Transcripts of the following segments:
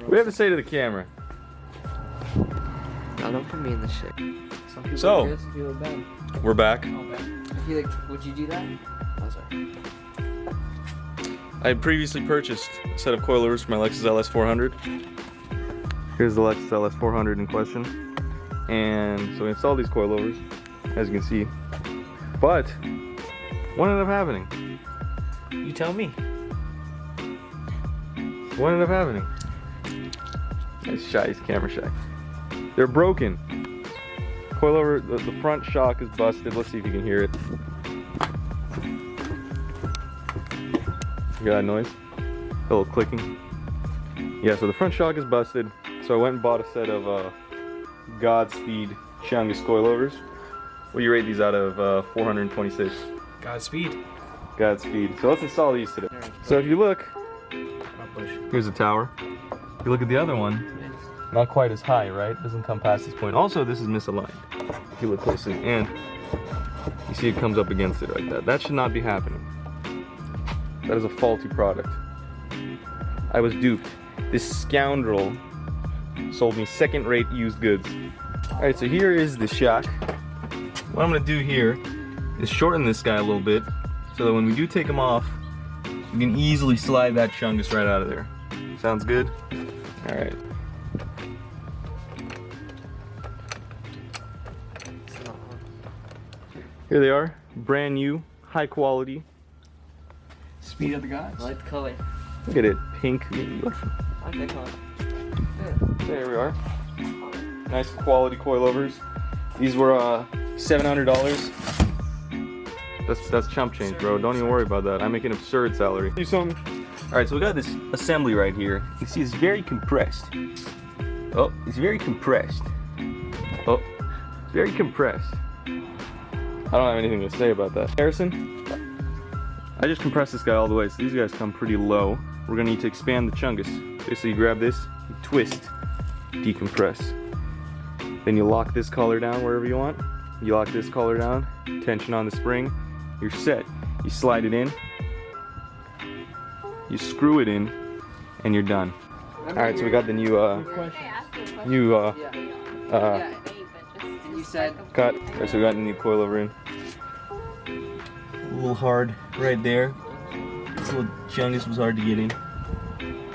What do you have to say to the camera? No, don't put me in this shit. Some people So, are good, some people are bad. We're back. Oh, bad. I feel like, would you do that? Oh, sorry. I had previously purchased a set of coilovers for my Lexus LS400. Here's the Lexus LS400 in question. And so we installed these coilovers, as you can see. But, what ended up happening? You tell me. What ended up happening? He's shy, he's camera shy. They're broken. Coilover, the front shock is busted. Let's see if you can hear it. You got that noise? A little clicking. Yeah, so the front shock is busted. So I went and bought a set of GOODSPEED Chungus coilovers. What do you rate these out of 426? Godspeed. GOODSPEED. So let's install these today. So if you look, here's the tower. If you look at the other one, not quite as high, right? Doesn't come past this point. Also, this is misaligned. If you look closely, and you see it comes up against it like that. That should not be happening. That is a faulty product. I was duped. This scoundrel sold me second-rate used goods. Alright, so here is the shock. What I'm gonna do here is shorten this guy a little bit so that when we do take him off, we can easily slide that chungus right out of there. Sounds good? Alright. Here they are, brand new, high quality. Speed of the gods. I like the color. Look at it, pink. I like that color. There we are. Nice quality coilovers. These were $700. That's chump change, bro. Don't even worry about that. I make an absurd salary. Do something. All right, so we got this assembly right here. You see, it's very compressed. Oh, it's very compressed. Oh, it's very compressed. I don't have anything to say about that. Harrison, I just compressed this guy all the way, so these guys come pretty low. We're gonna need to expand the chungus. Basically, you grab this, you twist, decompress. Then you lock this collar down wherever you want. You lock this collar down, tension on the spring, you're set. You slide it in, you screw it in, and you're done. All right, so we got the new You said cut. All right, so we got the new coilover in. A little hard right there. This little chungus was hard to get in.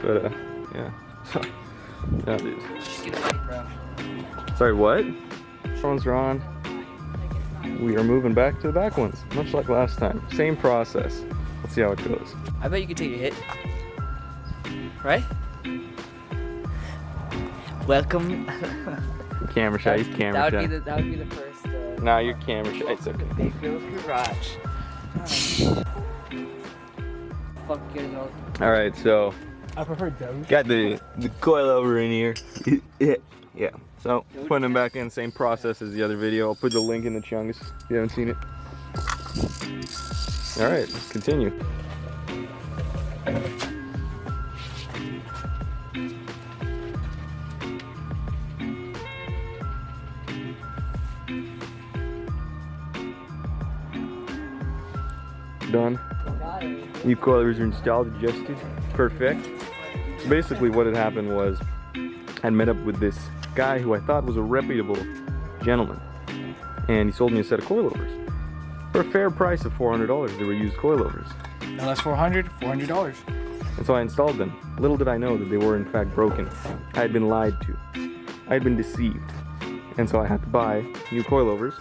But yeah. Yeah, dude. just get a fight, bro. Sorry, what? Phones are on. We are moving back to the back ones, much like last time. Same process. Let's see how it goes. I bet you could take a hit. Right? Welcome. Camera shy, he's camera shy. That would be the first. Nah, you're camera shy. It's okay. Big Bill's garage. Fuck you guys all. All right, so I prefer those. got the coilover in here. Yeah. So putting them back in, same process as the other video. I'll put the link in the chungus if you haven't seen it. All right, let's continue. Done. New coilovers are installed, adjusted, perfect. So basically what had happened was I'd met up with this guy who I thought was a reputable gentleman, and he sold me a set of coilovers for a fair price of $400. They were used coilovers. LS400, $400. And so I installed them. Little did I know that they were in fact broken. I had been lied to. I had been deceived. And so I had to buy new coilovers,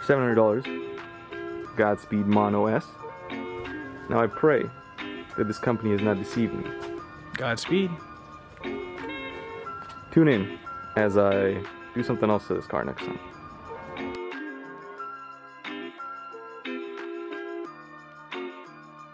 $700, GOODSPEED Mono S. Now I pray that this company has not deceived me. Godspeed. Tune in as I do something else to this car next time.